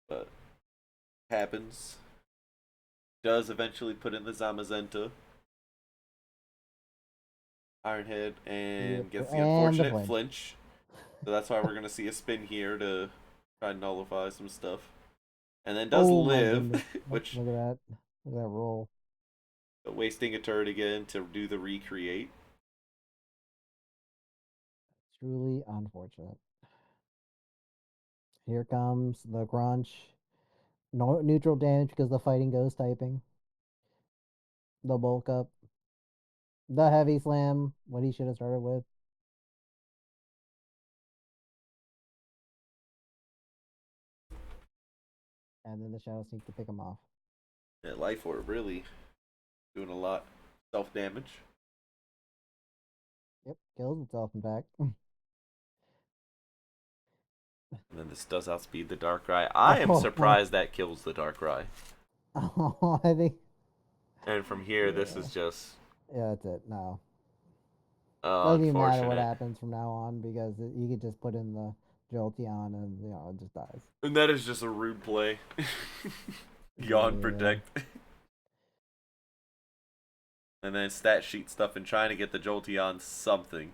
But happens. Does eventually put in the Zamazenta. Ironhead Yep. and gets the And the unfortunate flinch. flinch. So that's why we're gonna see a spin here to try and nullify some stuff. And then does Oh my live, goodness. which Look at that. Look at that roll. wasting a turn again to do the recreate. Truly unfortunate. Here comes the crunch. No neutral damage because the fighting ghost typing. The bulk up. The heavy slam. What he should have started with. And then the shadow sneak to pick him off. Yeah, Life Orb really doing a lot. Self damage. Yep. Kills itself in fact. And then this does outspeed the Darkrai. I am Oh, surprised that kills the Darkrai. oh, I think. And from here, this Yeah. is just Yeah, that's it. No. Doesn't even matter what unfortunate. happens from now on because you could just put in the Jolteon and it just dies. And that is just a rude play. Yawn Yeah. protect. And then stat sheet stuff and trying to get the Jolteon something.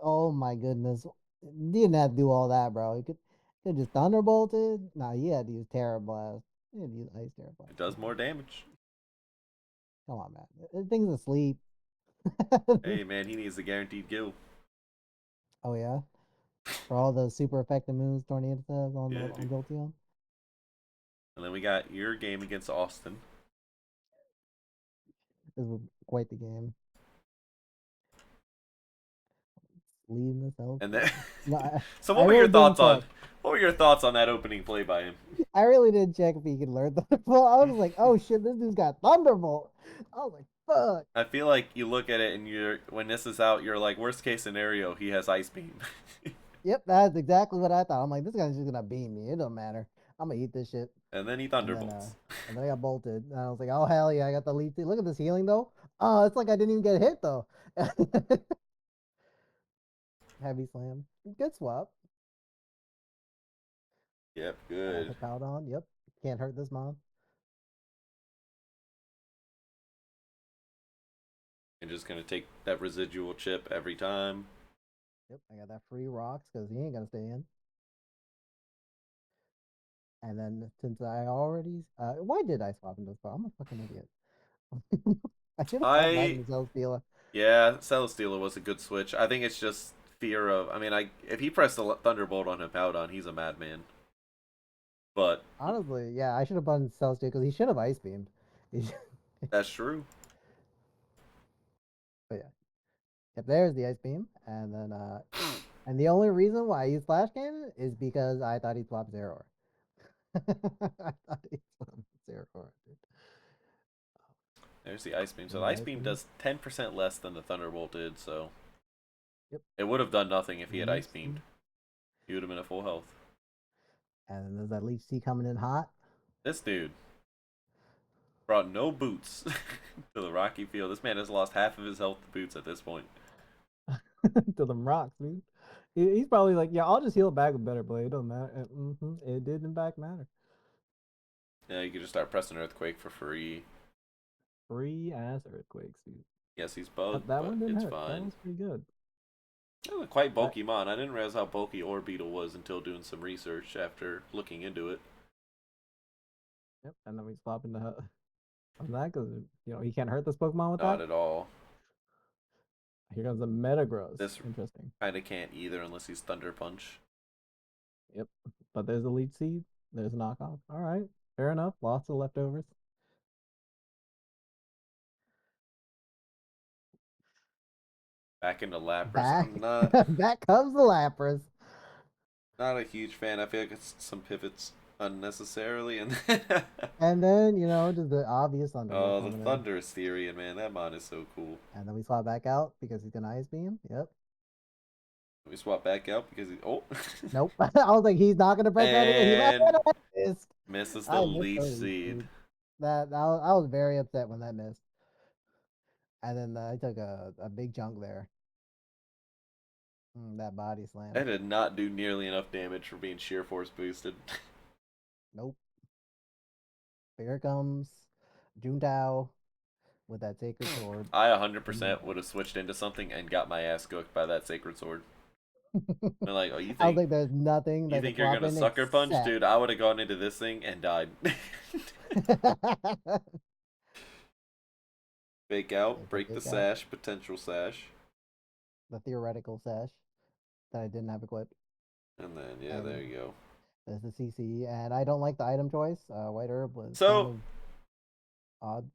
Oh my goodness. You didn't have to do all that, bro. You could just thunderbolted. Nah, you had to use Terra Blast. You had to use Ice Terra Blast. It does more damage. Come on, man. The thing's asleep. Hey man, he needs the guaranteed kill. Oh yeah. For all the super effective moves Tornado says on Yeah, on dude. Jolteon. And then we got your game against Austin. This was quite the game. Leaving the cell And then, stealer. No, so I what were your really didn't thoughts on check. that opening play by him? I really didn't check if he could learn Thunderbolt. I was like, oh shit, this dude's got Thunderbolt. I was like, fuck. I feel like you look at it and you're when this is out, you're like, worst case scenario, he has Ice Beam. Yep, that's exactly what I thought. I'm like, this guy's just gonna beam me. It don't matter. I'm gonna eat this shit. And then he And then thunderbolts. and then I got bolted. And I was like, oh hell yeah, I got the lead. Look at this healing though. Oh, it's like I didn't even get hit though. Heavy slam. Good swap. Yep, And I good. put Pout on. Yep. Can't hurt this mom. You're just gonna take that residual chip every time. Yep. I got that free rocks because he ain't gonna stay in. And then since I already why did I swap into this bar? I'm a fucking idiot. I should have swapped back I into Celesteela. Yeah, Celesteela was a good switch. I think it's just fear of. I mean, I if he pressed the thunderbolt on Hippowdon, he's a madman. But Honestly, yeah, I should have done Celesteela because he should have ice beamed. that's true. But yeah. Yep, there's the ice beam. And the only reason why I used Flash Cannon is because I thought he'd swap Zeraor. I thought he'd swap Zeraor, dude. There's the ice beam. So the And the ice ice beam beam. does 10% less than the thunderbolt did. So Yep. it would have done nothing if he had ice Leech beamed. Seed. He would have been at full health. And then there's that Leech Seed coming in hot. This dude brought no boots to the rocky field. This man has lost half of his health to boots at this point. To them rocks, dude. He's probably like, yeah, I'll just heal it back with better blade. It don't matter. It did in fact matter. Yeah, you could just start pressing Earthquake for free. Free ass earthquakes, dude. Yes, he's bugged, That but one didn't it's hurt. That fine. was pretty good. That was quite That bulky mon. I didn't realize how bulky Orbeetle was until doing some research after looking into it. yep. And then we swap into on that because he can't hurt this Pokemon with Not that. at all. Here comes the Metagross. This Interesting. kind of can't either unless he's Thunder Punch. Yep. But there's a lead seed. There's a knockoff. All right. Fair enough. Lots of leftovers. Back into Lapras. Back I'm not back comes the Lapras. not a huge fan. I feel like it's some pivots unnecessarily, and And then, just the obvious Thunderbolt oh, the coming in. Thunderous Theory, and man, that mon is so cool. And then we swap back out because he's gonna ice beam. Yep. We swap back out because he Nope. I was like, he's not gonna press that again. He might and miss. misses the I missed Leech those, Seed. dude. I was very upset when that missed. And then I took a big chunk there. That body slam. That did not do nearly enough damage for being sheer force boosted. Nope. Here comes Juntao with that sacred sword. I And 100% would have switched into something and got my ass cooked by that Sacred Sword. They're like, oh, I don't think there's nothing you that could think you're swap gonna in sucker punch, except dude? I would have gone into this thing and died. Fake out, It's a break the fake out. sash, potential sash, The theoretical sash that I didn't have equipped. and then yeah, there And you go. there's the CC. And I don't like the item choice. White herb was kind So of odd.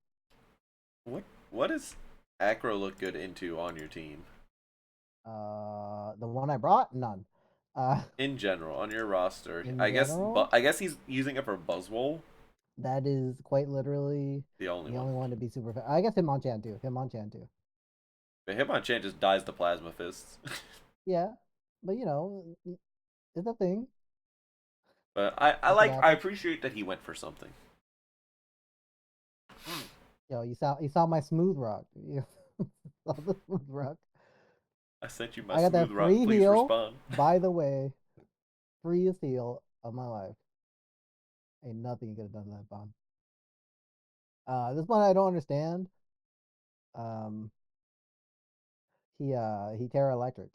what does Acro look good into on your team The one I brought, none. Uh, in general on your roster? in I guess, but general, I guess he's using it for Buzzwole, that is quite literally the only the one. only one to be super fast. I guess Hitmonchan too. Hitmonchan too. But Hitmonchan just dies to Plasma Fists. Yeah, but it's a thing. But I It could like I happen. appreciate that he went for something. You saw my smooth rock. You saw the smooth rock. I sent you my I got smooth that rock. free Please heal. respond. By the way, freest heal of my life. Ain't nothing you could have done that bomb. This one I don't understand. Um, he Terra Electric.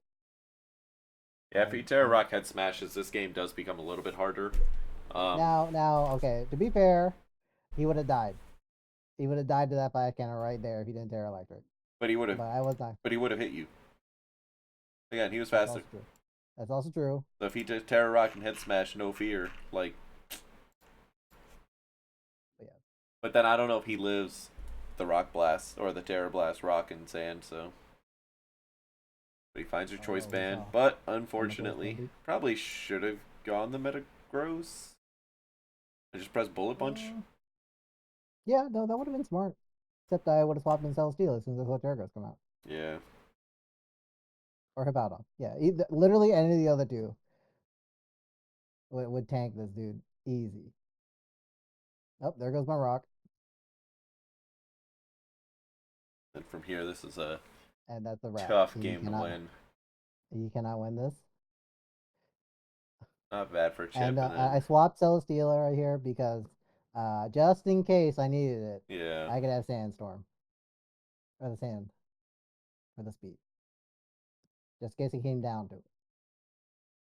Yeah, if I, you Terra I Rock head smashes, this game does become a little bit harder. Um, now okay. To be fair, he would have died. He would have died to that fire cannon right there if he didn't Terra Electric. but he would have, But I was not. but he would have hit you. Again, he was That's faster. also true. That's also true. So if he did Terra Rock and head smash, no fear. Like, But yeah. but then I don't know if he lives the Rock Blast or the Terra Blast Rock and Sand. So But he finds your choice Oh, we band. saw But on the choice band, unfortunately, dude. probably should have gone the Metagross. I just press Bullet Punch. Uh, yeah, no, that would have been smart. Except I would have swapped in Celesteela as soon as I let Jericho's come out. Yeah. Or Hippowdon. Yeah, literally any of the other two would tank this dude. Easy. Oh, there goes my rock. And from here, this is a And that's a wrap. tough game to win. He cannot win this. Not bad for a And chip, and I then swapped Celesteela right here because just in case I needed it, yeah, I could have Sandstorm. Or the Sand. For the speed. Just in case it came down to it.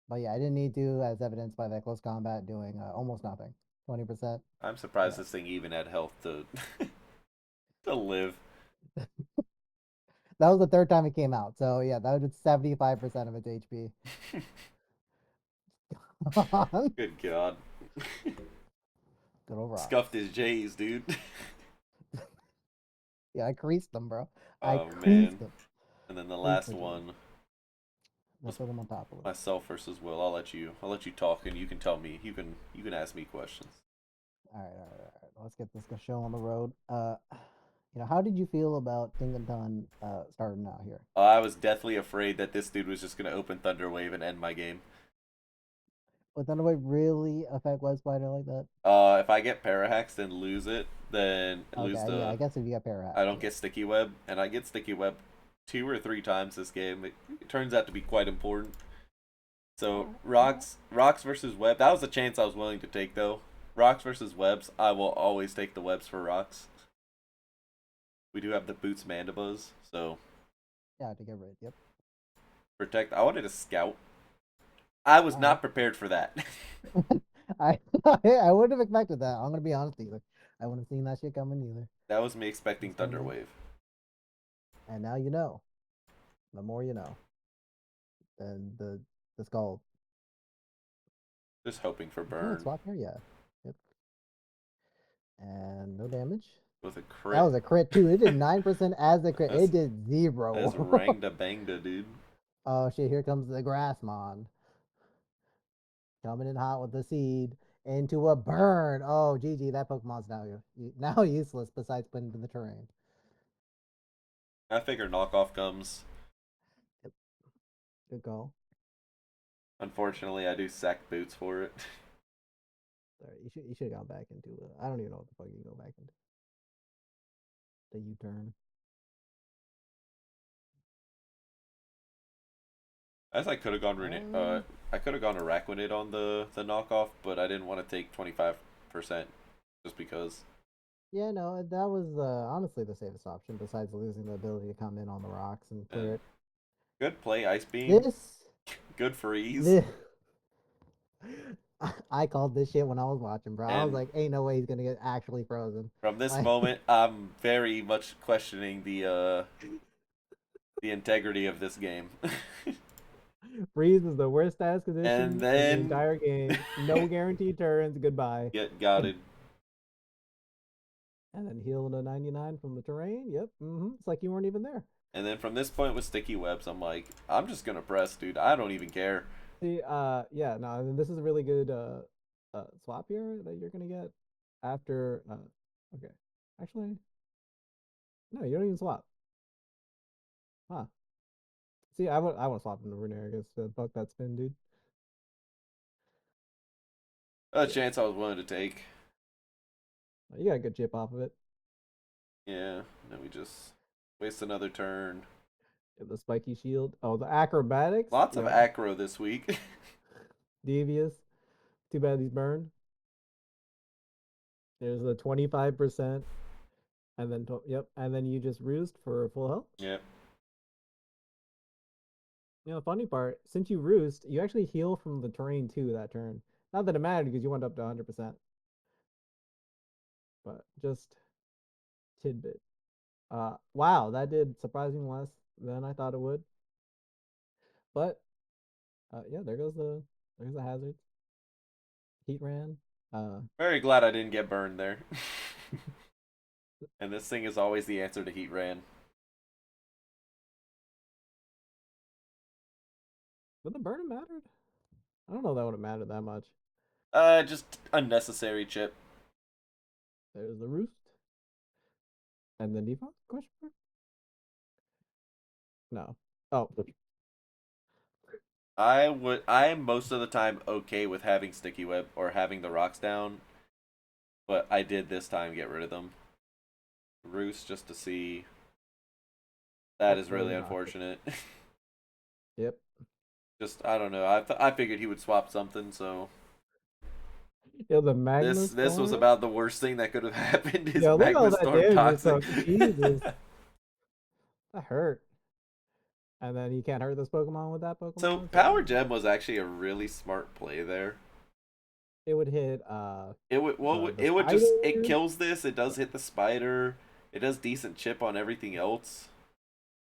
But yeah, I didn't need to, as evidenced by that close combat doing almost nothing. 20%. I'm surprised Yeah. this thing even had health to to live. That was the third time it came out. So yeah, that was 75% of its HP. Good God, Good old scuffed rocks. his J's, dude. Yeah, I creased them, bro. I Oh creased man. them. And then the Creased last the J's. one I was put them on top of it. myself versus Will. I'll let you talk, and you can tell me. You can ask me questions. All right. Let's get this show on the road. How did you feel about Tinkaton starting out here? I was deathly afraid that this dude was just gonna open Thunder Wave and end my game. Would Thunderwave really affect Web Spider like that? If I get Parahaxed and lose it, then lose Okay, yeah, the I guess if you got I Parahax, don't yeah. get Sticky Web, and I get Sticky Web 2 or 3 times this game. It turns out to be quite important. All So right, all right. rocks versus web. That was a chance I was willing to take though. Rocks versus webs. I will always take the webs for rocks. We do have the boots mandibas, so Yeah, to get rid. Yep. protect. I wanted a scout. I was All right. not prepared for that. I I wouldn't have expected that. I'm gonna be honest either. I wouldn't have seen that shit coming either. That was me expecting It's funny. Thunderwave. And now you know. The more you know. Than the skull. Just hoping for Can I burn swap here? Yeah. Yep. And no damage. with a That crit. was a crit too. It did 9% as a crit. That's It did that's 0. rangda bangda, dude. Oh shit, here comes the Grassmon. Coming in hot with the seed into a burn. Oh, GG, that Pokemon's now useless besides putting into the terrain. I figure knockoff comes. Yep, good call. Unfortunately, I do sack boots for it. Sorry, you should have gone back into it. I don't even know what the fuck you go back into. The U turn. As I could have gone I could have gone Araquanid on the knockoff, but I didn't want to take 25% just because. Yeah, no, that was honestly the safest option besides losing the ability to come in on the rocks and clear And it. good play, Ice Beam. This, Good freeze. this, I called this shit when I was watching, bro. I was And like, ain't no way he's gonna get actually frozen. from this Like, moment, I'm very much questioning the integrity of this game. freeze is the worst task And condition in the then entire game. No guaranteed turns. Goodbye. get gotted. And then heal to 99 from the terrain. Yep. It's like you weren't even there. And then from this point with sticky webs, I'm like, I'm just gonna press, dude. I don't even care. See, yeah, no, I mean, this is a really good swap here that you're gonna get after. Okay, actually, no, you don't even swap. Huh? See, I would swap into Renarigus to fuck that spin, dude. A Yeah, chance I was willing to take. you got a good chip off of it. Yeah. And then we just waste another turn. The spiky shield. Oh, the acrobatics. Lots of Yep. acro this week. Devious. Too bad he's burned. There's a 25%, and then yep, and then you just roost for full health. Yep. The funny part, since you roost, you actually heal from the terrain too that turn. Not that it mattered because you went up to 100%, but just tidbit. Wow, that did surprisingly less than I thought it would. But yeah, there's the hazards. Heat ran. Uh, Very glad I didn't get burned there. And this thing is always the answer to heat ran. Would the burn have mattered? I don't know if that would have mattered that much. Just unnecessary chip. There's the roost. And the default question mark? No. Oh, I am most of the time okay with having sticky web or having the rocks down, but I did this time get rid of them. Roost just to see. That oh, is there really we go. unfortunate. Yep. Just I don't know. I figured he would swap something, so Yo, the this magma this was storm. about the worst thing that could have happened. Is Yo, look at all magma that storm damage you toxic. took. Jesus, that hurt. And then you can't hurt this Pokemon with that So Pokemon, power so gem was actually a really smart play there. it would hit the It would spider just it kills this. It does hit the spider. It does decent chip on everything else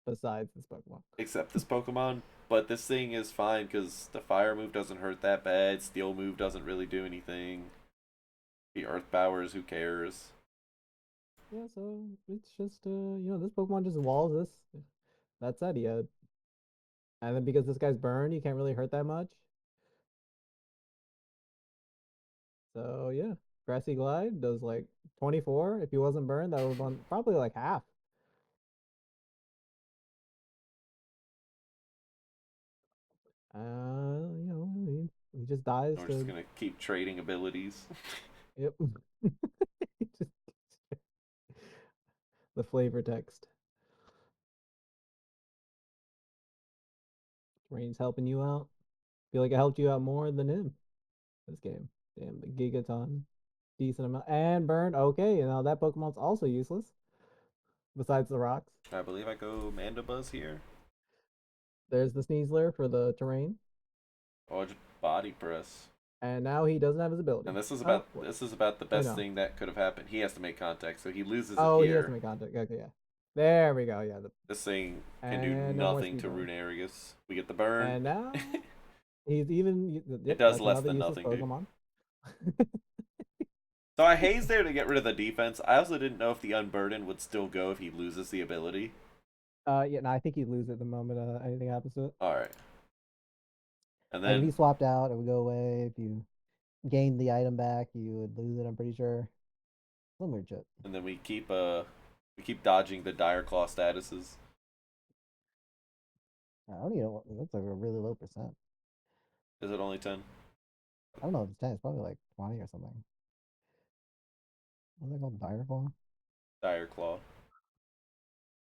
besides this Pokemon. except this Pokemon. But this thing is fine because the fire move doesn't hurt that bad. Steel move doesn't really do anything. The earth powers, who cares? Yeah, so it's just this Pokemon just walls this. That's it. Yeah, and then because this guy's burned, he can't really hurt that much. So yeah, Grassy Glide does like 24. If he wasn't burned, that would have been probably like half. He just dies And we're just to gonna keep trading abilities. yep. Just the flavor text. Rain's helping you out. Feel like it helped you out more than him this game. Damn, the Gigaton. Decent amount. And burn. Okay, now that Pokemon's also useless. Besides the rocks. I believe I go Mandibuzz here. There's the Sneasler for the terrain. Or just body press. And now he doesn't have his ability. And Oh, wait. this is about the Wait, best no. thing that could have happened. He has to make contact, so he loses it Oh, he has to here. make contact. Okay, yeah. There we go. Yeah. This thing can do And no more nothing speed to bump. Runarigus. We get the burn. And now he's even. It Yep, does that's less another than useless nothing, dude. Pokemon. So I haze there to get rid of the defense. I also didn't know if the unburden would still go if he loses the ability. Yeah, no, I think he'd lose it the moment anything happens to it. Alright. And Like if then he swapped out, it would go away. If you gained the item back, you would lose it. I'm pretty sure. Some weird shit. and then we keep dodging the dire claw statuses. I don't even know. That's like a really low percent. Is it only 10? I don't know if it's 10. It's probably like 20 or something. What's that called? Direfall? Dire claw.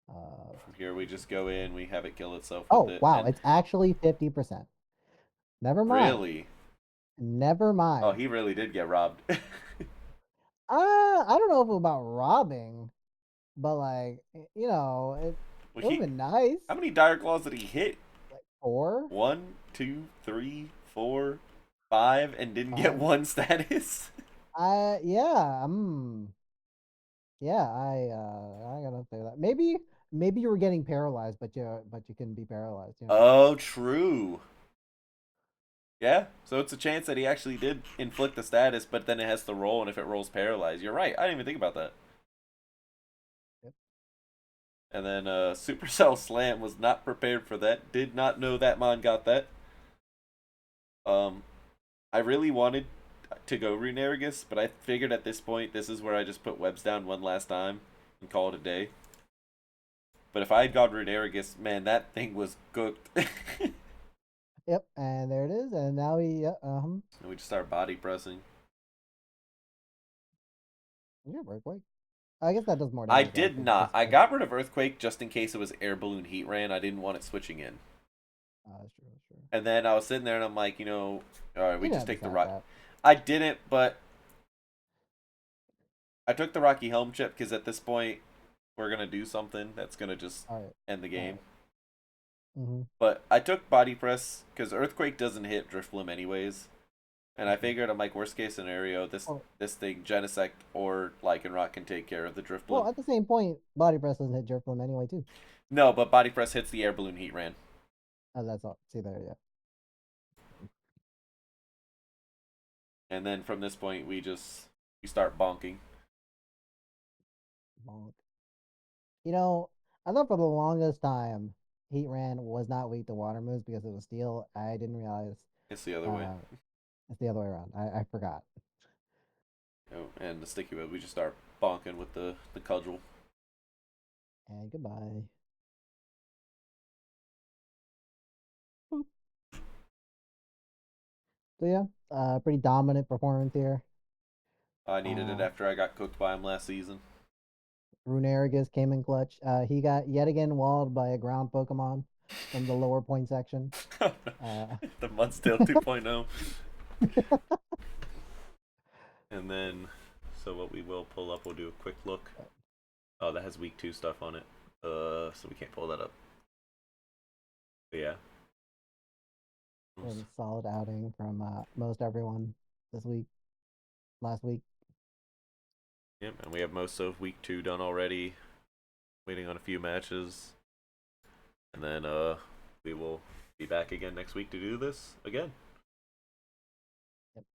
Uh, From here we just go in, we have it kill itself with oh, it, wow. and It's actually 50%. Never mind. really, Never oh, mind. he really did get robbed. I don't know if about robbing, but like, Well, it would have he been nice. how many dire claws did he hit? Like four, One, two, three, four, five, and didn't get five. one status. Yeah, yeah, I gotta say that. Maybe you were getting paralyzed, but you couldn't be paralyzed, you know? Oh, true. Yeah, so it's a chance that he actually did inflict the status, but then it has to roll, and if it rolls paralyzed, you're right. I didn't even think about that. Yep. And then Supercell Slam was not prepared for that. Did not know that Mon got that. Um, I really wanted to go Runarigus, but I figured at this point this is where I just put webs down one last time and call it a day. But if I had gone Runarigus, man, that thing was cooked. And Yep, and there it is, and now we just start body pressing. yeah, earthquake. I guess that does more I damage did actually not. because I got rid of Earthquake just in case it was Air Balloon Heat Ran. I didn't want it switching in. that's true, that's true. And then I was sitting there and I'm like, all right, we You didn't just have to take the sap rock. that. I didn't, but I took the Rocky Helm chip because at this point we're gonna do something that's gonna just All right, end the all game. right. Mm-hmm. But I took Body Press because Earthquake doesn't hit Drifblim anyways. And I Mm-hmm. figured I'm like worst case scenario, Well, this thing Genesect or Lycanroc can take care of the well, Drifblim. at the same point, body press doesn't hit Jerklim anyway too. No, but Body Press hits the Air Balloon Heat Ran. That's all. See there, yeah. And then from this point we start bonking. Bonk. You know, I thought for the longest time Heat Ran was not weak to water moves because it was steel. I didn't realize It's the other way. uh, it's the other way around. I forgot. Oh, and the sticky web, we just start bonking with the cudgel. And goodbye. Boop. So yeah, pretty dominant performance here. I needed it Uh, after I got cooked by him last season. Runerigus came in clutch. He got yet again walled by a ground Pokemon from the lower point section. Uh, The Mudstail 2.0. And then, so what we will pull up, we'll do a quick look. Oh, that has week 2 stuff on it. So we can't pull that up. But yeah. was a solid outing from most everyone this week, last week. Yep, and we have most of week 2 done already. Waiting on a few matches. And then we will be back again next week to do this again.